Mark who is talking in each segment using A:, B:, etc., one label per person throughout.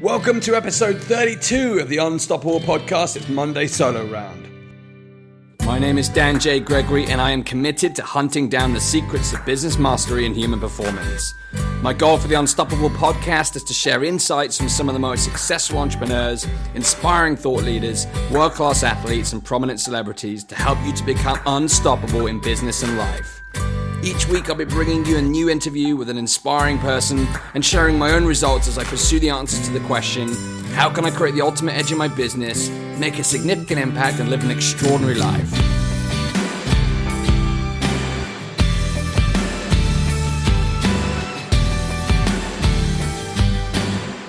A: Welcome to episode 32 of the Unstoppable podcast. It's Monday solo round. My name is Dan J. Gregory, and I am committed to hunting down the secrets of business mastery and human performance. My goal for the Unstoppable podcast is to share insights from some of the most successful entrepreneurs, inspiring thought leaders, world-class athletes, and prominent celebrities to help you to become unstoppable in business and life. Each week I'll be bringing you a new interview with an inspiring person and sharing my own results as I pursue the answers to the question, how can I create the ultimate edge in my business, make a significant impact, and live an extraordinary life?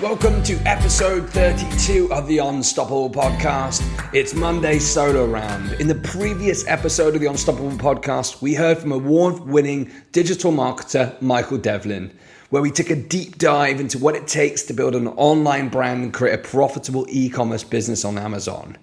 A: Welcome to episode 32 of the Unstoppable podcast. It's Monday solo round. In the previous episode of the Unstoppable podcast, we heard from award-winning digital marketer Michael Devlin, where we took a deep dive into what it takes to build an online brand and create a profitable e-commerce business on Amazon.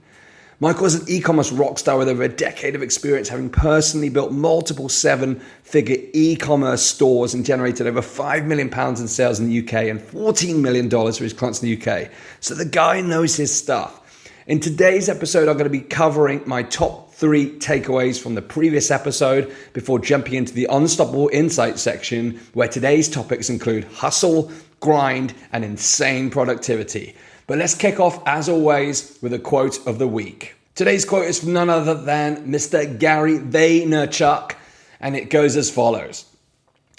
A: Michael is an e-commerce rockstar with over a decade of experience, having personally built multiple seven-figure e-commerce stores and generated over £5 million in sales in the UK and $14 million for his clients in the UK. So the guy knows his stuff. In today's episode, I'm going to be covering my top 3 takeaways from the previous episode before jumping into the Unstoppable Insights section, where today's topics include hustle, grind, and insane productivity. But let's kick off, as always, with a quote of the week. Today's quote is from none other than Mr. Gary Vaynerchuk, and it goes as follows.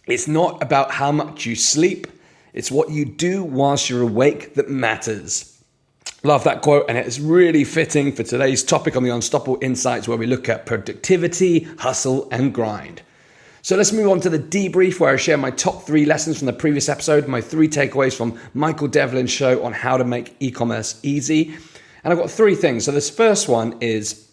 A: It's not about how much you sleep, it's what you do whilst you're awake that matters. Love that quote, and it's really fitting for today's topic on the Unstoppable Insights, where we look at productivity, hustle, and grind. So let's move on to the debrief, where I share my top 3 lessons from the previous episode, my 3 takeaways from Michael Devlin's show on how to make e-commerce easy. And I've got 3 things. So this first one is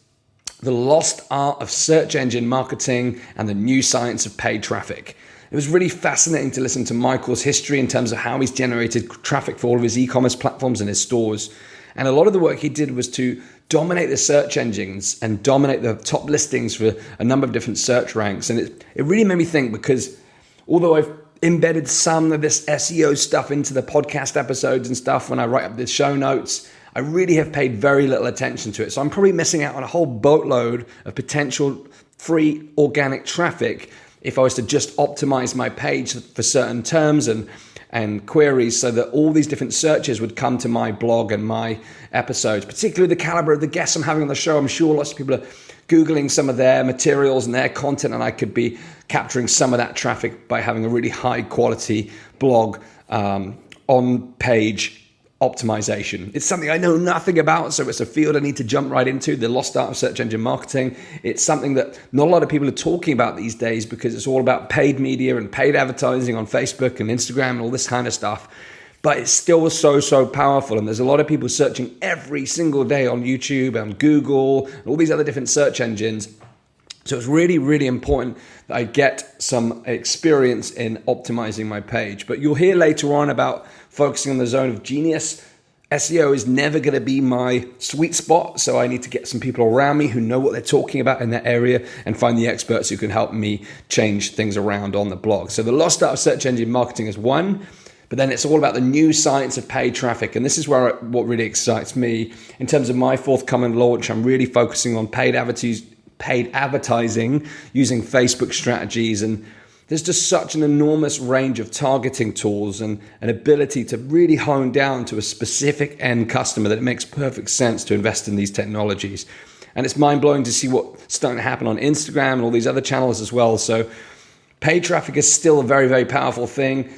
A: the lost art of search engine marketing and the new science of paid traffic. It was really fascinating to listen to Michael's history in terms of how he's generated traffic for all of his e-commerce platforms and his stores. And a lot of the work he did was to dominate the search engines and dominate the top listings for a number of different search ranks. And it really made me think, because although I've embedded some of this SEO stuff into the podcast episodes and stuff when I write up the show notes, I really have paid very little attention to it. So I'm probably missing out on a whole boatload of potential free organic traffic if I was to just optimize my page for certain terms and queries, so that all these different searches would come to my blog and my episodes, particularly the caliber of the guests I'm having on the show. I'm sure lots of people are Googling some of their materials and their content, and I could be capturing some of that traffic by having a really high quality blog on page optimization. It's something I know nothing about, so it's a field I need to jump right into, the lost art of search engine marketing. It's something that not a lot of people are talking about these days, because it's all about paid media and paid advertising on Facebook and Instagram and all this kind of stuff. But it's still so powerful, and there's a lot of people searching every single day on YouTube and Google and all these other different search engines. So it's really, really important that I get some experience in optimizing my page. But you'll hear later on about focusing on the zone of genius. SEO is never going to be my sweet spot, so I need to get some people around me who know what they're talking about in that area and find the experts who can help me change things around on the blog. So the lost art of search engine marketing is one, but then it's all about the new science of paid traffic. And this is what really excites me. In terms of my forthcoming launch, I'm really focusing on paid advertising using Facebook strategies, and there's just such an enormous range of targeting tools and an ability to really hone down to a specific end customer that it makes perfect sense to invest in these technologies. And it's mind-blowing to see what's starting to happen on Instagram and all these other channels as well. So paid traffic is still a very, very powerful thing.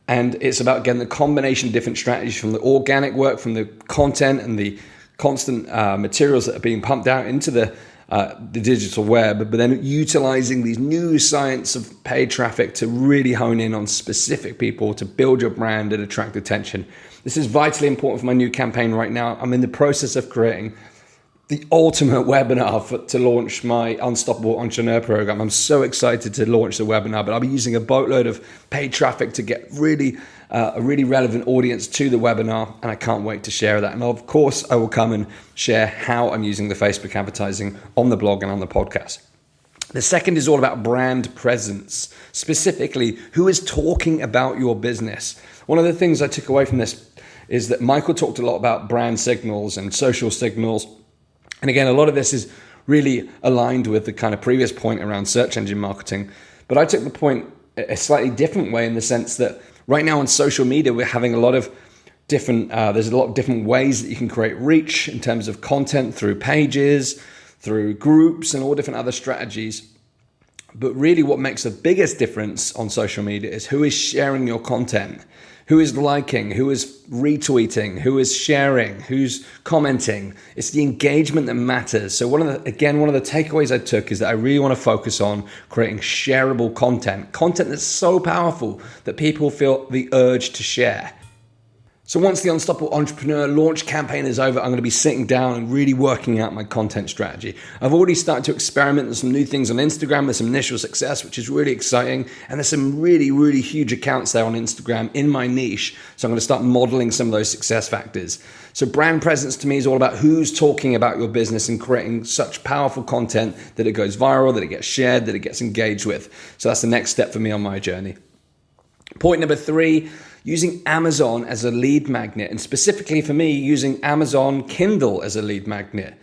A: And it's about getting the combination of different strategies, from the organic work, from the content and the constant materials that are being pumped out into the digital web, but then utilizing these new science of paid traffic to really hone in on specific people to build your brand and attract attention. This is vitally important for my new campaign right now. I'm in the process of creating the ultimate webinar to launch my Unstoppable Entrepreneur Program. I'm so excited to launch the webinar, but I'll be using a boatload of paid traffic to get a really relevant audience to the webinar, and I can't wait to share that. And of course, I will come and share how I'm using the Facebook advertising on the blog and on the podcast. The second is all about brand presence, specifically who is talking about your business. One of the things I took away from this is that Michael talked a lot about brand signals and social signals. And again, a lot of this is really aligned with the kind of previous point around search engine marketing. But I took the point a slightly different way, in the sense that right now on social media, we're having a lot of different, there's a lot of different ways that you can create reach in terms of content, through pages, through groups, and all different other strategies. But really what makes the biggest difference on social media is who is sharing your content, who is liking, who is retweeting, who is sharing, who's commenting. It's the engagement that matters. So one of the takeaways I took is that I really want to focus on creating shareable content that's so powerful that people feel the urge to share. So once the Unstoppable Entrepreneur launch campaign is over, I'm going to be sitting down and really working out my content strategy. I've already started to experiment with some new things on Instagram. There's some initial success, which is really exciting. And there's some really, really huge accounts there on Instagram in my niche. So I'm going to start modeling some of those success factors. So brand presence to me is all about who's talking about your business and creating such powerful content that it goes viral, that it gets shared, that it gets engaged with. So that's the next step for me on my journey. Point number 3, using Amazon as a lead magnet, and specifically for me, using Amazon Kindle as a lead magnet.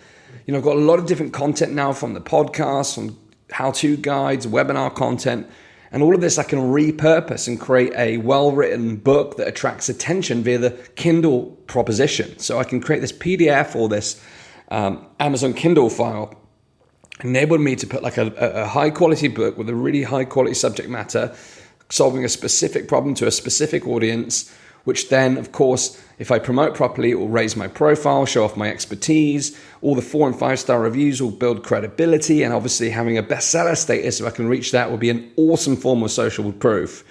A: I've got a lot of different content now, from the podcast, from how-to guides, webinar content, and all of this I can repurpose and create a well-written book that attracts attention via the Kindle proposition. So I can create this PDF or this Amazon Kindle file, enabled me to put like a high-quality book with a really high-quality subject matter, solving a specific problem to a specific audience, which then, of course, if I promote properly, it will raise my profile, show off my expertise. All the 4 and 5-star reviews will build credibility, and obviously having a bestseller status, if I can reach that, will be an awesome form of social proof.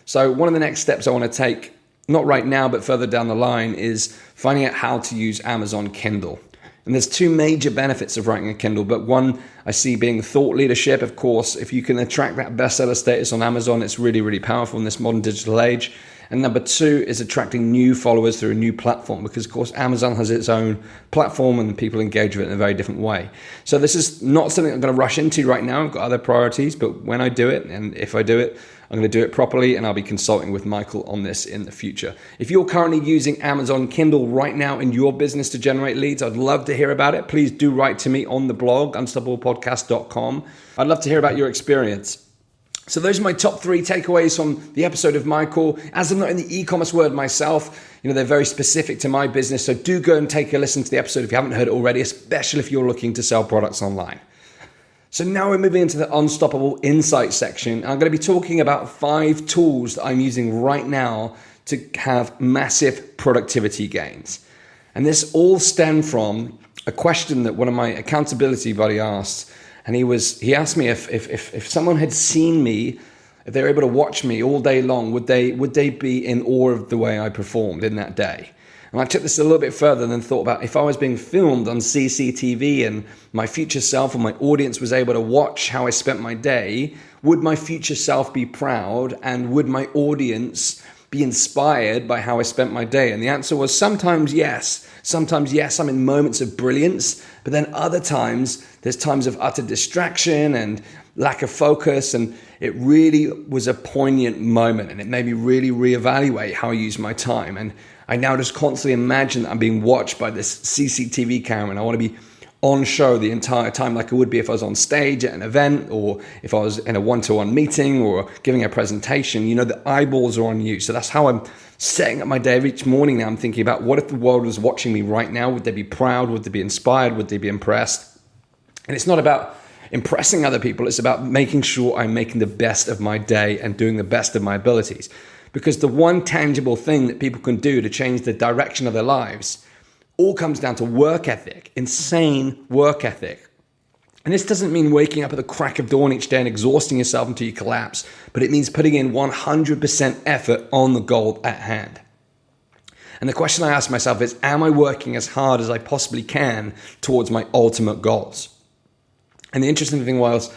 A: So one of the next steps I want to take, not right now, but further down the line, is finding out how to use Amazon Kindle. And there's 2 major benefits of writing a Kindle, but one I see being thought leadership. Of course, if you can attract that bestseller status on Amazon, it's really, really powerful in this modern digital age. And number 2 is attracting new followers through a new platform, because of course Amazon has its own platform and people engage with it in a very different way. So this is not something I'm going to rush into right now. I've got other priorities, but when I do it, and if I do it, I'm going to do it properly, and I'll be consulting with Michael on this in the future. If you're currently using Amazon Kindle right now in your business to generate leads, I'd love to hear about it. Please do write to me on the blog, unstoppablepodcast.com. I'd love to hear about your experience. So those are my top 3 takeaways from the episode of Michael. As I'm not in the e-commerce world myself, they're very specific to my business. So do go and take a listen to the episode if you haven't heard it already, especially if you're looking to sell products online. So now we're moving into the Unstoppable Insights section. I'm going to be talking about 5 tools that I'm using right now to have massive productivity gains. And this all stemmed from a question that one of my accountability buddy asked. And he asked me if someone had seen me, if they were able to watch me all day long, would they be in awe of the way I performed in that day? And I took this a little bit further and then thought about, if I was being filmed on CCTV and my future self or my audience was able to watch how I spent my day, would my future self be proud, and would my audience be inspired by how I spent my day? And the answer was sometimes yes. Sometimes yes, I'm in moments of brilliance, but then other times there's times of utter distraction and lack of focus, and it really was a poignant moment, and it made me really reevaluate how I use my time. And I now just constantly imagine that I'm being watched by this CCTV camera, and I want to be on show the entire time, like I would be if I was on stage at an event, or if I was in a one-to-one meeting or giving a presentation. The eyeballs are on you. So that's how I'm setting up my day each morning now. I'm thinking about, what if the world was watching me right now? Would they be proud? Would they be inspired? Would they be impressed? And it's not about impressing other people. It's about making sure I'm making the best of my day and doing the best of my abilities. Because the one tangible thing that people can do to change the direction of their lives all comes down to work ethic, insane work ethic. And this doesn't mean waking up at the crack of dawn each day and exhausting yourself until you collapse, but it means putting in 100% effort on the goal at hand. And the question I ask myself is, am I working as hard as I possibly can towards my ultimate goals? And the interesting thing was,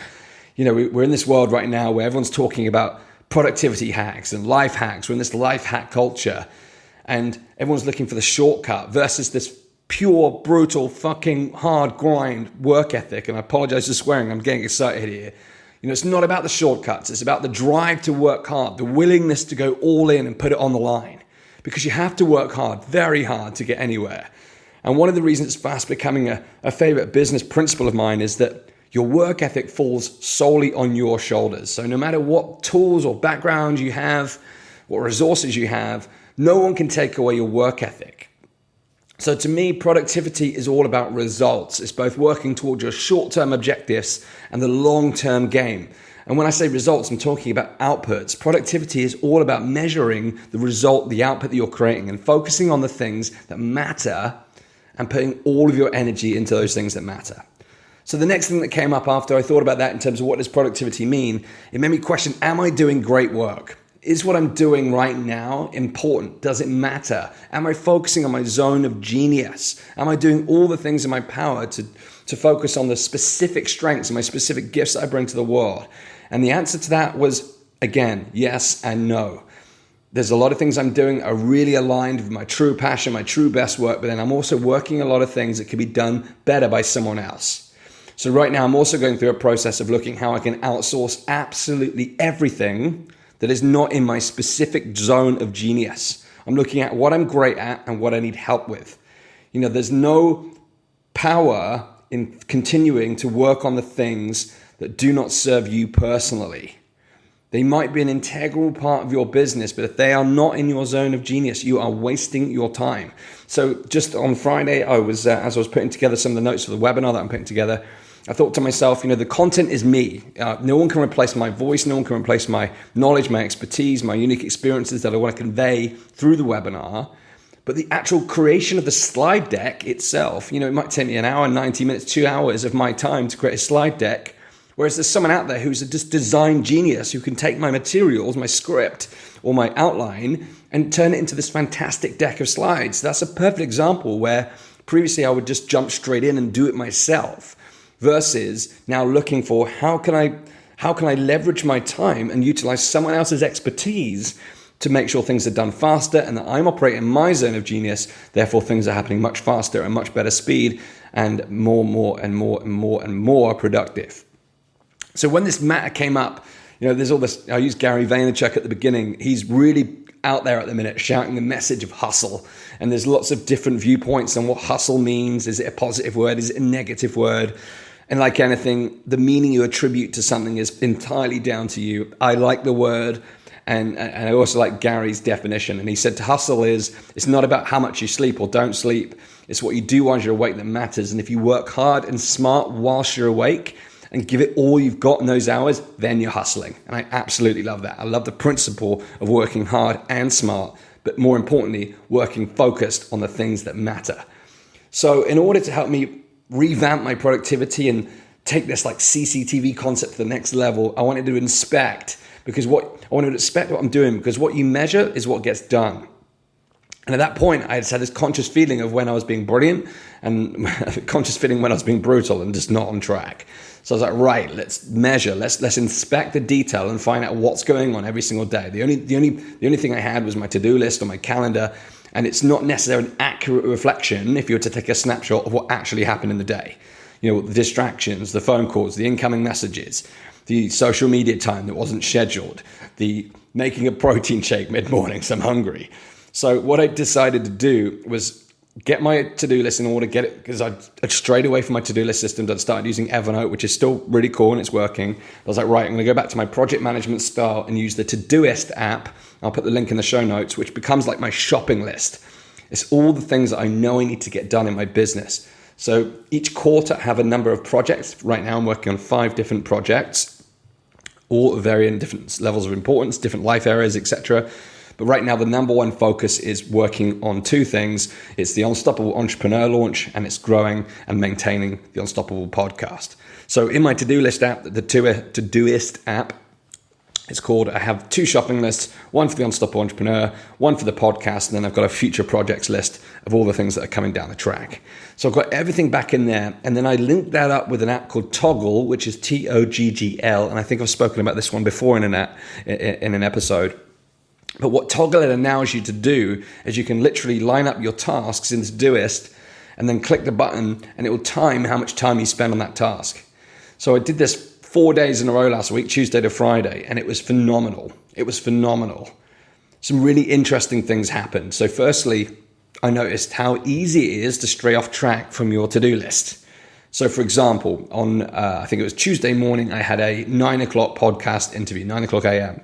A: we're in this world right now where everyone's talking about productivity hacks and life hacks. We're in this life hack culture, and everyone's looking for the shortcut versus this pure, brutal, fucking hard grind work ethic. And I apologize for swearing, I'm getting excited here. It's not about the shortcuts. It's about the drive to work hard, the willingness to go all in and put it on the line. because you have to work hard, very hard, to get anywhere. And one of the reasons it's fast becoming a favorite business principle of mine is that your work ethic falls solely on your shoulders. So no matter what tools or background you have, what resources you have, no one can take away your work ethic. So to me, productivity is all about results. It's both working towards your short-term objectives and the long-term game. And when I say results, I'm talking about outputs. Productivity is all about measuring the result, the output that you're creating, and focusing on the things that matter and putting all of your energy into those things that matter. So the next thing that came up after I thought about that in terms of what does productivity mean, it made me question, am I doing great work? Is what I'm doing right now important? Does it matter? Am I focusing on my zone of genius? Am I doing all the things in my power to focus on the specific strengths and my specific gifts that I bring to the world? And the answer to that was, again, yes and no. There's a lot of things I'm doing are really aligned with my true passion, my true best work, but then I'm also working a lot of things that could be done better by someone else. So right now I'm also going through a process of looking how I can outsource absolutely everything that is not in my specific zone of genius. I'm looking at what I'm great at and what I need help with. There's no power in continuing to work on the things that do not serve you personally. They might be an integral part of your business, but if they are not in your zone of genius, you are wasting your time. So just on Friday, as I was putting together some of the notes for the webinar that I'm putting together, I thought to myself, the content is me. No one can replace my voice. No one can replace my knowledge, my expertise, my unique experiences that I want to convey through the webinar. But the actual creation of the slide deck itself, it might take me an hour, 90 minutes, 2 hours of my time to create a slide deck. Whereas there's someone out there who's a just design genius who can take my materials, my script or my outline and turn it into this fantastic deck of slides. That's a perfect example where previously I would just jump straight in and do it myself versus now looking for how can I leverage my time and utilize someone else's expertise to make sure things are done faster and that I'm operating my zone of genius. Therefore, things are happening much faster and much better speed and more productive. So when this matter came up, there's all this, I used Gary Vaynerchuk at the beginning. He's really out there at the minute shouting the message of hustle. And there's lots of different viewpoints on what hustle means. Is it a positive word? Is it a negative word? And like anything, the meaning you attribute to something is entirely down to you. I like the word. And I also like Gary's definition. And he said to hustle it's not about how much you sleep or don't sleep. It's what you do while you're awake that matters. And if you work hard and smart whilst you're awake and give it all you've got in those hours, then you're hustling. And I absolutely love that. I love the principle of working hard and smart, but more importantly, working focused on the things that matter. So in order to help me revamp my productivity and take this like CCTV concept to the next level, I wanted to inspect what I'm doing, because what you measure is what gets done. And at that point, I just had this conscious feeling of when I was being brilliant and conscious feeling when I was being brutal and just not on track. So I was like, right, let's measure, let's inspect the detail and find out what's going on every single day. The only thing I had was my to-do list on my calendar, and it's not necessarily an accurate reflection if you were to take a snapshot of what actually happened in the day. The distractions, the phone calls, the incoming messages, the social media time that wasn't scheduled, the making a protein shake mid-morning, so I'm hungry. So what I decided to do was get my to-do list in order, get it, because I strayed away from my to-do list systems. I started using Evernote, which is still really cool and it's working. I was like, right, I'm going to go back to my project management style and use the Todoist app. I'll put the link in the show notes, which becomes like my shopping list. It's all the things that I know I need to get done in my business. So each quarter I have a number of projects. Right now I'm working on 5 different projects, all varying different levels of importance, different life areas, etc. But right now, the number one focus is working on 2 things. It's the Unstoppable Entrepreneur launch, and it's growing and maintaining the Unstoppable podcast. So in my to-do list app, the Todoist app, it's called, I have 2 shopping lists, one for the Unstoppable Entrepreneur, one for the podcast, and then I've got a future projects list of all the things that are coming down the track. So I've got everything back in there, and then I linked that up with an app called Toggl, which is Toggl, and I think I've spoken about this one before in an episode. But what Toggl allows you to do is you can literally line up your tasks in the Todoist and then click the button and it will time how much time you spend on that task. So I did this 4 days in a row last week, Tuesday to Friday, and it was phenomenal. some really interesting things happened. So firstly, I noticed how easy it is to stray off track from your to-do list. So for example, on I think it was Tuesday morning, I had a 9 o'clock podcast interview, 9 o'clock a.m.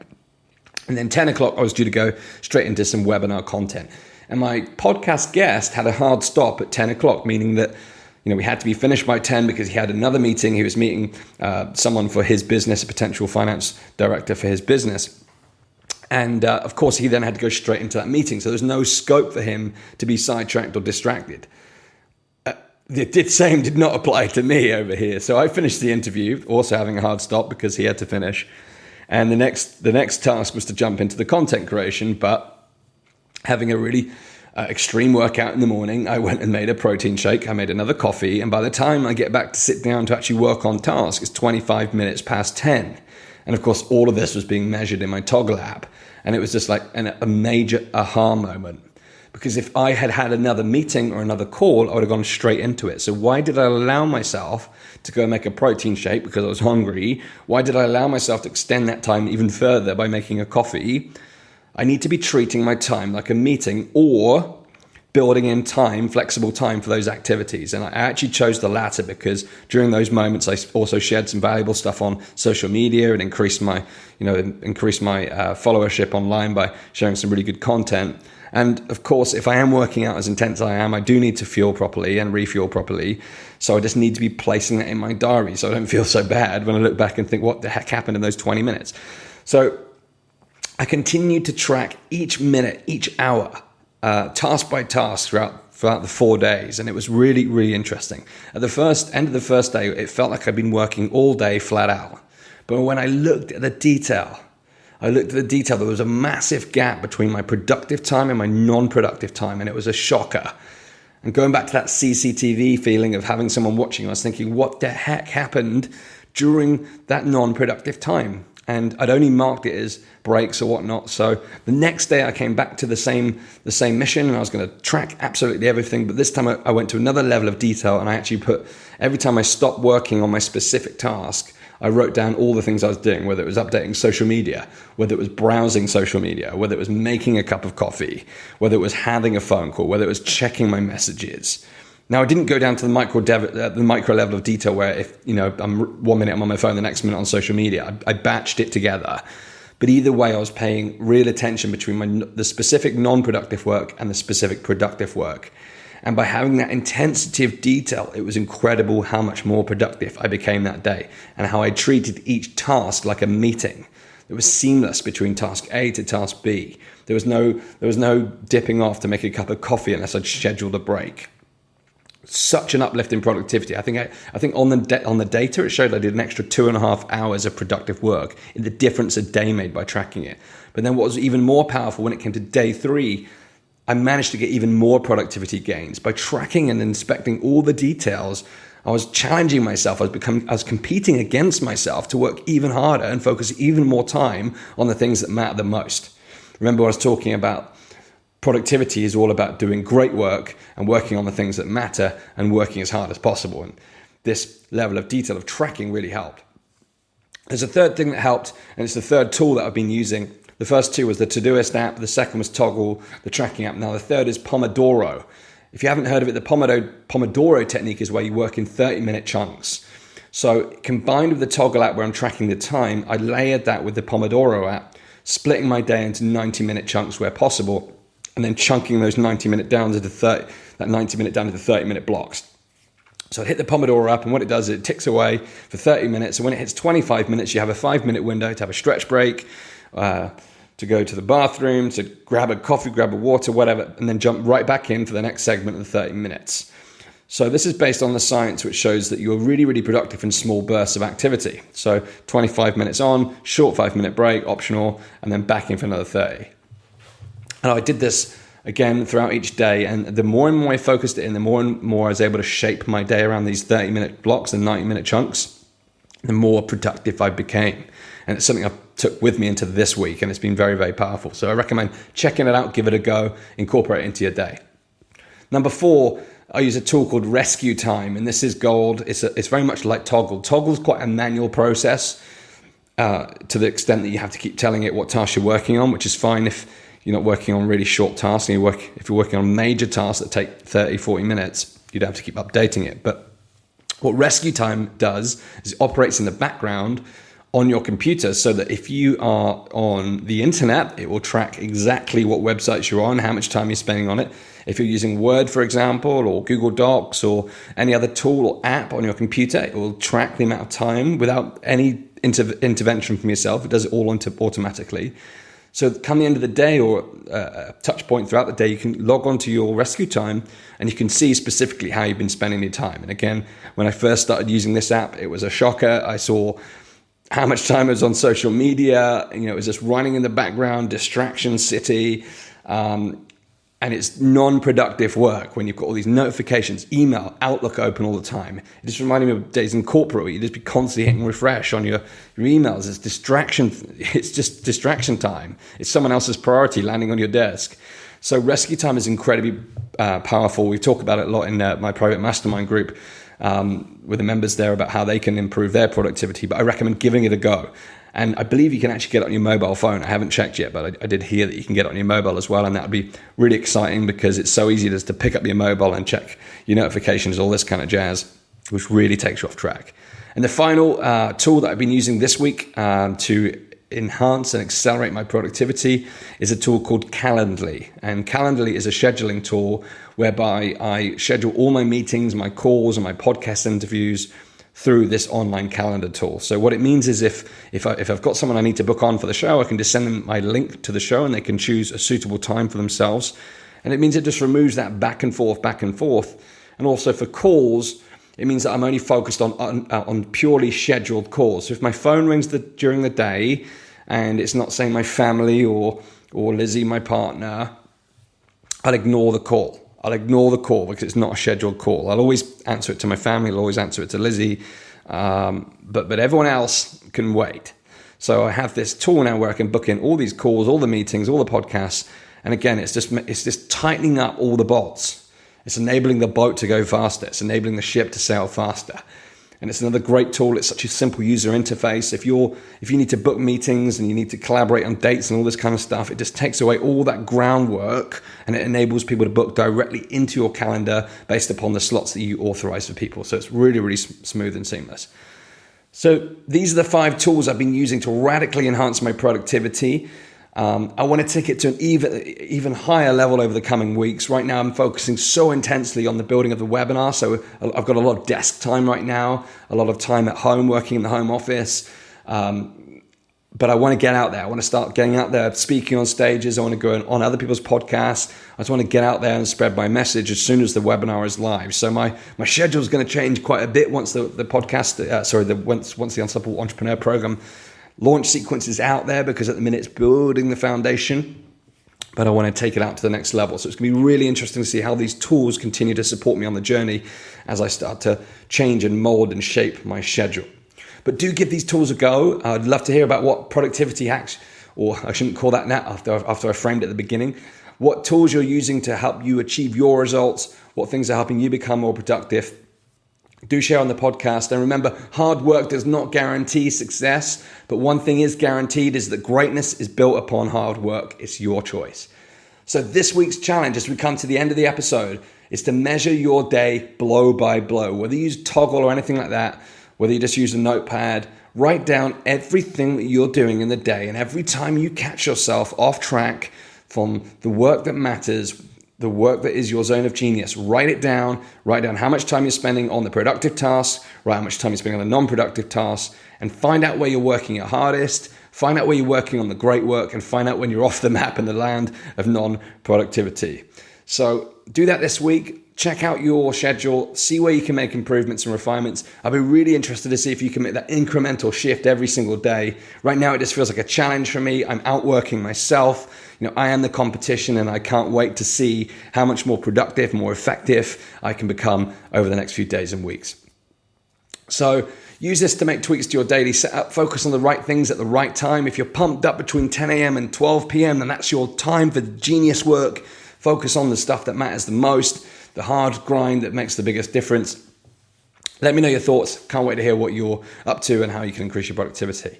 A: And then 10 o'clock, I was due to go straight into some webinar content. And my podcast guest had a hard stop at 10 o'clock, meaning that we had to be finished by 10 because he had another meeting. He was meeting someone for his business, a potential finance director for his business. And of course, he then had to go straight into that meeting. So there's no scope for him to be sidetracked or distracted. The same did not apply to me over here. So I finished the interview, also having a hard stop because he had to finish. And the next task was to jump into the content creation. But having a really extreme workout in the morning, I went and made a protein shake. I made another coffee. And by the time I get back to sit down to actually work on task, it's 25 minutes past 10. And of course, all of this was being measured in my Toggle app. And it was just like a major aha moment. Because if I had had another meeting or another call, I would have gone straight into it. So why did I allow myself to go make a protein shake because I was hungry? Why did I allow myself to extend that time even further by making a coffee? I need to be treating my time like a meeting or building in time, flexible time for those activities. And I actually chose the latter because during those moments, I also shared some valuable stuff on social media and increased my followership online by sharing some really good content. And of course, if I am working out as intense as I am, I do need to fuel properly and refuel properly. So I just need to be placing that in my diary so I don't feel so bad when I look back and think, what the heck happened in those 20 minutes? So I continued to track each minute, each hour, task by task throughout the 4 days. And it was really, really interesting. At the end of the first day, it felt like I'd been working all day flat out. But when I looked at the detail, there was a massive gap between my productive time and my non-productive time, and it was a shocker. And going back to that CCTV feeling of having someone watching, I was thinking, what the heck happened during that non-productive time? And I'd only marked it as breaks or whatnot. So the next day I came back to the same mission, and I was going to track absolutely everything. But this time I went to another level of detail, and I actually put, every time I stopped working on my specific task, I wrote down all the things I was doing, whether it was updating social media, whether it was browsing social media, whether it was making a cup of coffee, whether it was having a phone call, whether it was checking my messages. Now, I didn't go down to the micro level of detail where if, I'm 1 minute I'm on my phone, the next minute on social media. I batched it together. But either way, I was paying real attention between the specific non-productive work and the specific productive work. And by having that intensity of detail, it was incredible how much more productive I became that day and how I treated each task like a meeting. It was seamless between task A to task B. There was no dipping off to make a cup of coffee unless I'd scheduled a break. Such an uplift in productivity. I think on the data, it showed I did an extra 2.5 hours of productive work in the difference a day made by tracking it. But then what was even more powerful when it came to day 3, I managed to get even more productivity gains by tracking and inspecting all the details. I was challenging myself. I was competing against myself to work even harder and focus even more time on the things that matter the most. Remember, I was talking about productivity is all about doing great work and working on the things that matter and working as hard as possible. And this level of detail of tracking really helped. There's a third thing that helped, and it's the third tool that I've been using. The first two was the Todoist app. The second was Toggle, the tracking app. Now the third is Pomodoro. If you haven't heard of it, the Pomodoro technique is where you work in 30-minute chunks. So combined with the Toggle app where I'm tracking the time, I layered that with the Pomodoro app, splitting my day into 90-minute chunks where possible, and then chunking those 90-minute down to 30-minute blocks. So I hit the Pomodoro app, and what it does is it ticks away for 30 minutes. And when it hits 25 minutes, you have a 5-minute window to have a stretch break, to go to the bathroom, to grab a coffee, grab a water, whatever, and then jump right back in for the next segment of 30 minutes. So this is based on the science, which shows that you're really, really productive in small bursts of activity. So 25 minutes on, short 5-minute break, optional, and then back in for another 30. And I did this again throughout each day, and the more and more I focused it in, the more and more I was able to shape my day around these 30-minute blocks and 90-minute chunks, the more productive I became. And it's something I took with me into this week, and it's been very, very powerful. So I recommend checking it out, give it a go, incorporate it into your day. Number 4, I use a tool called Rescue Time, and this is gold. It's very much like Toggle. Toggle's quite a manual process to the extent that you have to keep telling it what task you're working on, which is fine if you're not working on really short tasks. And if you're working on major tasks that take 30, 40 minutes, you'd have to keep updating it. But what Rescue Time does is it operates in the background on your computer, so that if you are on the internet, it will track exactly what websites you're on, how much time you're spending on it. If you're using Word, for example, or Google Docs or any other tool or app on your computer, it will track the amount of time without any intervention from yourself. It does it all automatically. So come the end of the day, or a touch point throughout the day, you can log on to your Rescue Time and you can see specifically how you've been spending your time. And again, when I first started using this app, it was a shocker. I saw how much time I was on social media. It was just running in the background, distraction city. And it's non-productive work when you've got all these notifications, email, Outlook open all the time. It just reminded me of days in corporate where you just be constantly hitting refresh on your emails. It's distraction. It's just distraction time. It's someone else's priority landing on your desk. So Rescue Time is incredibly powerful. We talk about it a lot in my private mastermind group with the members there about how they can improve their productivity. But I recommend giving it a go. And I believe you can actually get it on your mobile phone. I haven't checked yet, but I did hear that you can get it on your mobile as well. And that would be really exciting because it's so easy just to pick up your mobile and check your notifications, all this kind of jazz, which really takes you off track. And the final tool that I've been using this week to enhance and accelerate my productivity is a tool called Calendly. And Calendly is a scheduling tool whereby I schedule all my meetings, my calls, and my podcast interviews through this online calendar tool. So what it means is if I've got someone I need to book on for the show, I can just send them my link to the show and they can choose a suitable time for themselves. And it means it just removes that back and forth. And also for calls, it means that I'm only focused on purely scheduled calls. So if my phone rings during the day and it's not saying my family or Lizzie, my partner, I'll ignore the call. Because it's not a scheduled call. I'll always answer it to my family. I'll always answer it to Lizzie. But everyone else can wait. So I have this tool now where I can book in all these calls, all the meetings, all the podcasts. And again, it's just tightening up all the bolts. It's enabling the boat to go faster. It's enabling the ship to sail faster. And it's another great tool. It's such a simple user interface. If you need to book meetings and you need to collaborate on dates and all this kind of stuff, it just takes away all that groundwork and it enables people to book directly into your calendar based upon the slots that you authorize for people. So it's really, really smooth and seamless. So these are the 5 tools I've been using to radically enhance my productivity. I want to take it to an even higher level over the coming weeks. Right now, I'm focusing so intensely on the building of the webinar. So I've got a lot of desk time right now, a lot of time at home, working in the home office. But I want to get out there. I want to start getting out there, speaking on stages. I want to go on other people's podcasts. I just want to get out there and spread my message as soon as the webinar is live. So my schedule is going to change quite a bit once the podcast, once the Unstoppable Entrepreneur Program launch sequence is out there, because at the minute it's building the foundation, but I want to take it out to the next level. So it's going to be really interesting to see how these tools continue to support me on the journey as I start to change and mold and shape my schedule. But do give these tools a go. I'd love to hear about what productivity hacks, or I shouldn't call that now after I framed it at the beginning, what tools you're using to help you achieve your results, what things are helping you become more productive. Do share on the podcast. And remember, hard work does not guarantee success, but one thing is guaranteed is that greatness is built upon hard work. It's your choice. So this week's challenge, as we come to the end of the episode, is to measure your day blow by blow. Whether you use Toggle or anything like that, whether you just use a notepad, write down everything that you're doing in the day. And every time you catch yourself off track from the work that matters, the work that is your zone of genius, write it down. Write down how much time you're spending on the productive tasks, write how much time you're spending on the non-productive tasks, and find out where you're working your hardest, find out where you're working on the great work, and find out when you're off the map in the land of non-productivity. So do that this week. Check out your schedule, see where you can make improvements and refinements. I'll be really interested to see if you can make that incremental shift every single day. Right now, it just feels like a challenge for me. I'm outworking myself. I am the competition, and I can't wait to see how much more productive, more effective I can become over the next few days and weeks. So use this to make tweaks to your daily setup. Focus on the right things at the right time. If you're pumped up between 10 a.m. and 12 p.m., then that's your time for genius work. Focus on the stuff that matters the most, the hard grind that makes the biggest difference. Let me know your thoughts. Can't wait to hear what you're up to and how you can increase your productivity.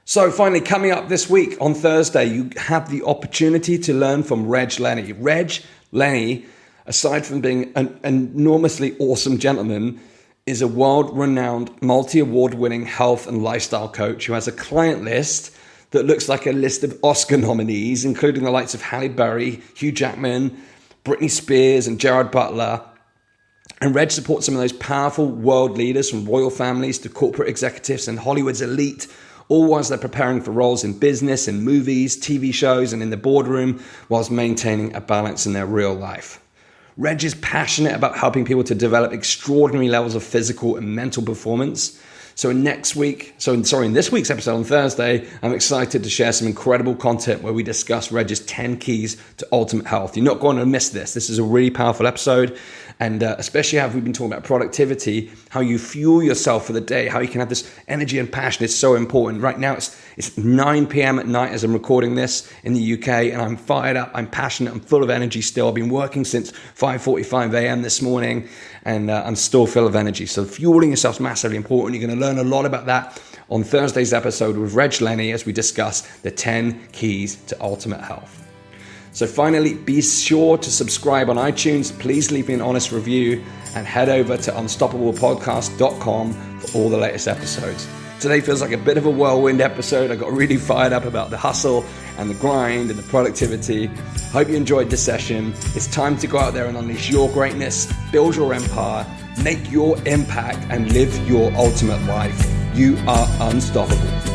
A: So finally, coming up this week on Thursday, you have the opportunity to learn from Reg Lenny. Reg Lenny, aside from being an enormously awesome gentleman, is a world-renowned, multi-award-winning health and lifestyle coach who has a client list that looks like a list of Oscar nominees, including the likes of Halle Berry, Hugh Jackman, Britney Spears, and Gerard Butler. And Reg supports some of those powerful world leaders, from royal families to corporate executives and Hollywood's elite, all whilst they're preparing for roles in business, in movies, TV shows, and in the boardroom, whilst maintaining a balance in their real life. Reg is passionate about helping people to develop extraordinary levels of physical and mental performance. So in this week's episode on Thursday, I'm excited to share some incredible content where we discuss Reg's 10 keys to ultimate health. You're not going to miss this. This is a really powerful episode. And especially how we've been talking about productivity, how you fuel yourself for the day, how you can have this energy and passion is so important. Right now, it's 9 p.m. at night as I'm recording this in the UK, and I'm fired up, I'm passionate, I'm full of energy still. I've been working since 5:45 a.m. this morning, and I'm still full of energy. So fueling yourself is massively important. You're going to learn a lot about that on Thursday's episode with Reg Lenny as we discuss the 10 keys to ultimate health. So finally, be sure to subscribe on iTunes. Please leave me an honest review and head over to unstoppablepodcast.com for all the latest episodes. Today feels like a bit of a whirlwind episode. I got really fired up about the hustle and the grind and the productivity. Hope you enjoyed this session. It's time to go out there and unleash your greatness, build your empire, make your impact, and live your ultimate life. You are unstoppable.